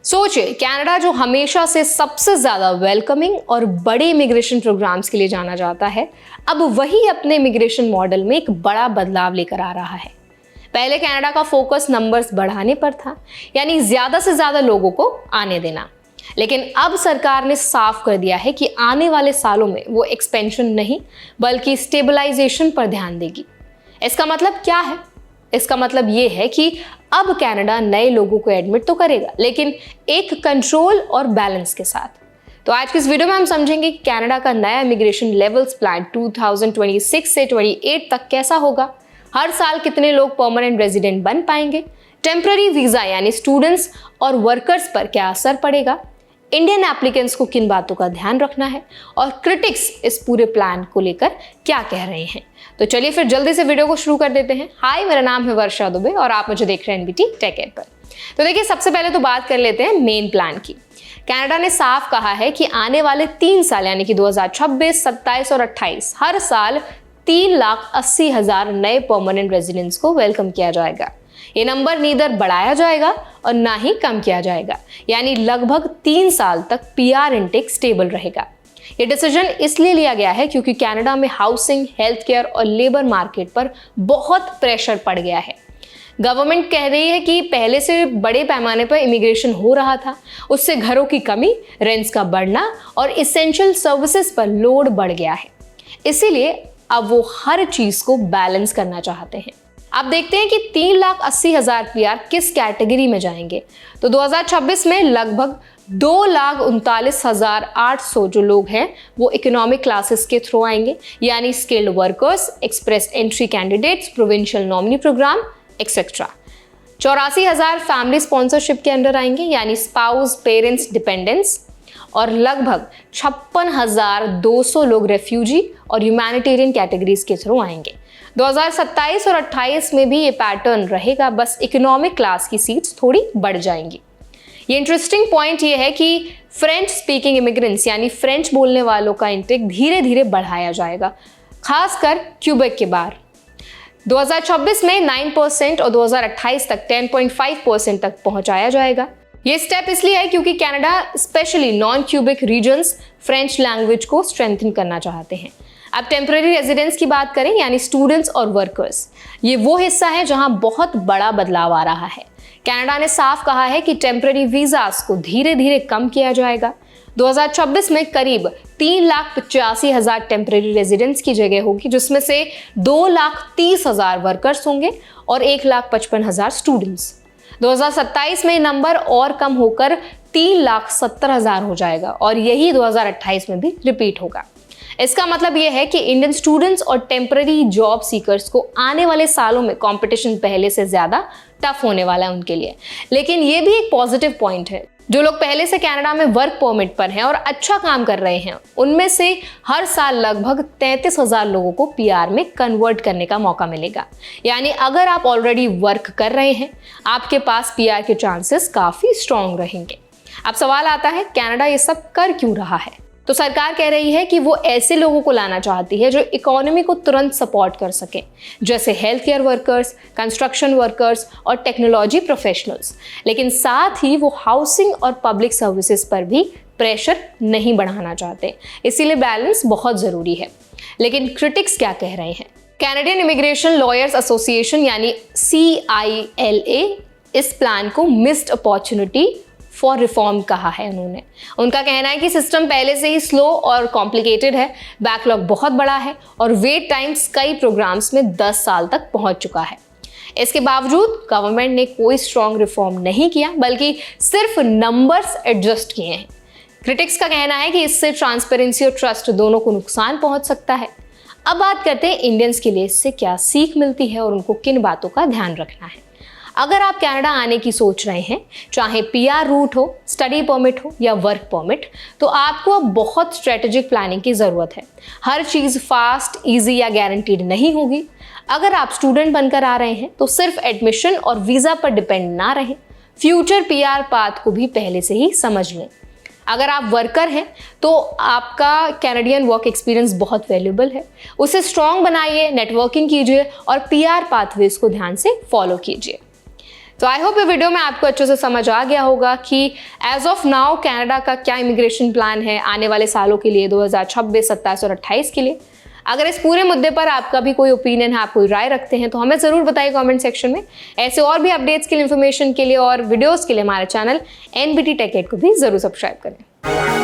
सोचिए, कनाडा जो हमेशा से सबसे ज्यादा वेलकमिंग और बड़े इमिग्रेशन प्रोग्राम्स के लिए जाना जाता है, अब वही अपने इमिग्रेशन मॉडल में एक बड़ा बदलाव लेकर आ रहा है। पहले कनाडा का फोकस नंबर्स बढ़ाने पर था, यानी ज्यादा से ज्यादा लोगों को आने देना। लेकिन अब सरकार ने साफ कर दिया है कि आने वाले सालों में वो एक्सपेंशन नहीं बल्कि स्टेबलाइजेशन पर ध्यान देगी। इसका मतलब क्या है? इसका मतलब ये है कि अब कनाडा नए लोगों को एडमिट तो करेगा, लेकिन एक कंट्रोल और बैलेंस के साथ। तो आज की इस वीडियो में हम समझेंगे कि कनाडा का नया इमिग्रेशन लेवल्स प्लान 2026 से 28 तक कैसा होगा, हर साल कितने लोग परमानेंट रेजिडेंट बन पाएंगे, टेम्पररी वीजा यानी स्टूडेंट्स और वर्कर्स पर क्या असर पड़ेगा, इंडियन एप्लीकेंट्स को किन बातों का ध्यान रखना है और क्रिटिक्स इस पूरे प्लान को लेकर क्या कह रहे हैं। तो चलिए फिर जल्दी से वीडियो को शुरू कर देते हैं। हाय, मेरा नाम है वर्षा दुबे और आप मुझे देख रहे हैं एनबीटी टेक एड पर। तो देखिए, सबसे पहले तो बात कर लेते हैं मेन प्लान की। कनाडा ने साफ कहा है कि आने वाले 3 साल यानी कि 2026, 27 और 28 हर साल 3,80,000 नए परमानेंट रेजिडेंट्स को वेलकम किया जाएगा। ये नंबर नीदर बढ़ाया जाएगा और ना ही कम किया जाएगा, यानी लगभग 3 साल तक पीआर इनटेक स्टेबल रहेगा। ये डिसीजन इसलिए लिया गया है क्योंकि कनाडा में हाउसिंग, हेल्थ केयर और लेबर मार्केट पर बहुत प्रेशर पड़ गया है। गवर्नमेंट कह रही है कि पहले से बड़े पैमाने पर इमिग्रेशन हो रहा था, उससे घरों की कमी, रेंट्स का बढ़ना और इसेंशियल सर्विसेज पर लोड बढ़ गया है। इसीलिए अब वो हर चीज को बैलेंस करना चाहते हैं। आप देखते हैं कि 3,80,000 पीआर किस कैटेगरी में जाएंगे। तो 2026 में लगभग 2,39,800 जो लोग हैं वो इकोनॉमिक क्लासेस के थ्रू आएंगे, यानी skilled workers, express entry candidates, provincial nominee program etcetera. 84,000 family sponsorship के अंडर आएंगे, यानी स्पाउस, पेरेंट्स, डिपेंडेंट्स। और लगभग 56,200 लोग रेफ्यूजी और ह्यूमैनिटेरियन कैटेगरीज के थ्रू आएंगे। 2027 और 28 में भी ये पैटर्न रहेगा, बस इकोनॉमिक क्लास की सीट्स थोड़ी बढ़ जाएंगी। ये इंटरेस्टिंग पॉइंट ये है कि फ्रेंच स्पीकिंग इमिग्रेंट्स यानी फ्रेंच बोलने वालों का इंटेक धीरे धीरे बढ़ाया जाएगा, खासकर क्यूबेक के बाहर। 2026 में 9% और 2028 तक 10.5% तक पहुंचाया जाएगा। ये स्टेप इसलिए है क्योंकि Canada specially non Quebec regions French language को स्ट्रेंथन करना चाहते हैं। अब टेम्पररी रेजिडेंट्स की बात करें, यानी स्टूडेंट्स और वर्कर्स, ये वो हिस्सा है जहां बहुत बड़ा बदलाव आ रहा है। कनाडा ने साफ कहा है कि टेम्पररी वीजास को धीरे धीरे कम किया जाएगा। 2026 में करीब 3,85,000 टेम्पररी रेजिडेंट्स की जगह होगी, जिसमें से 2,30,000 वर्कर्स होंगे और 1,55,000 स्टूडेंट्स। 2027 में नंबर और कम होकर 3,70,000 हो जाएगा और यही 2028 में भी रिपीट होगा। इसका मतलब यह है कि इंडियन स्टूडेंट्स और टेम्पररी जॉब सीकर्स को आने वाले सालों में कंपटीशन पहले से ज्यादा टफ होने वाला है उनके लिए। लेकिन यह भी एक पॉजिटिव पॉइंट है, जो लोग पहले से कनाडा में वर्क परमिट पर हैं और अच्छा काम कर रहे हैं, उनमें से हर साल लगभग 33,000 लोगों को पीआर में कन्वर्ट करने का मौका मिलेगा। यानी अगर आप ऑलरेडी वर्क कर रहे हैं, आपके पास पीआर के चांसेस काफी स्ट्रांग रहेंगे। अब सवाल आता है, कनाडा ये सब कर क्यों रहा है? तो सरकार कह रही है कि वो ऐसे लोगों को लाना चाहती है जो इकोनॉमी को तुरंत सपोर्ट कर सकें, जैसे health care workers, construction workers और टेक्नोलॉजी प्रोफेशनल्स। लेकिन साथ ही वो हाउसिंग और पब्लिक सर्विसेज पर भी प्रेशर नहीं बढ़ाना चाहते, इसीलिए बैलेंस बहुत ज़रूरी है। लेकिन क्रिटिक्स क्या कह रहे हैं? कैनेडियन इमिग्रेशन लॉयर्स एसोसिएशन यानी CILA इस प्लान को मिस्ड अपॉर्चुनिटी फॉर रिफॉर्म कहा है उन्होंने। उनका कहना है कि सिस्टम पहले से ही स्लो और कॉम्प्लिकेटेड है, बैकलॉग बहुत बड़ा है और वेट टाइम्स कई प्रोग्राम्स में 10 साल तक पहुंच चुका है। इसके बावजूद गवर्नमेंट ने कोई स्ट्रॉन्ग रिफॉर्म नहीं किया, बल्कि सिर्फ नंबर्स एडजस्ट किए हैं। क्रिटिक्स का कहना है कि इससे ट्रांसपेरेंसी और ट्रस्ट दोनों को नुकसान पहुंच सकता है। अब बात करते हैं इंडियंस के लिए इससे क्या सीख मिलती है और उनको किन बातों का ध्यान रखना है। अगर आप कनाडा आने की सोच रहे हैं, चाहे पीआर रूट हो, स्टडी परमिट हो या वर्क परमिट, तो आपको अब बहुत स्ट्रेटेजिक प्लानिंग की ज़रूरत है। हर चीज़ फास्ट, इजी या गारंटीड नहीं होगी। अगर आप स्टूडेंट बनकर आ रहे हैं तो सिर्फ एडमिशन और वीज़ा पर डिपेंड ना रहें, फ्यूचर पीआर पाथ को भी पहले से ही समझ लें। अगर आप वर्कर हैं तो आपका कैनेडियन वर्क एक्सपीरियंस बहुत वैल्यूबल है, उसे स्ट्रॉन्ग बनाइए, नेटवर्किंग कीजिए और पीआर पाथवेज को ध्यान से फॉलो कीजिए। तो आई होप ये वीडियो में आपको अच्छे से समझ आ गया होगा कि एज ऑफ नाउ कनाडा का क्या इमिग्रेशन प्लान है आने वाले सालों के लिए, 2026, 27 और 28 के लिए। अगर इस पूरे मुद्दे पर आपका भी कोई ओपिनियन है, आप कोई राय रखते हैं, तो हमें ज़रूर बताइए कमेंट सेक्शन में। ऐसे और भी अपडेट्स के लिए, इन्फॉर्मेशन के लिए और वीडियोज़ के लिए हमारे चैनल NBT Tech 8 को भी ज़रूर सब्सक्राइब करें।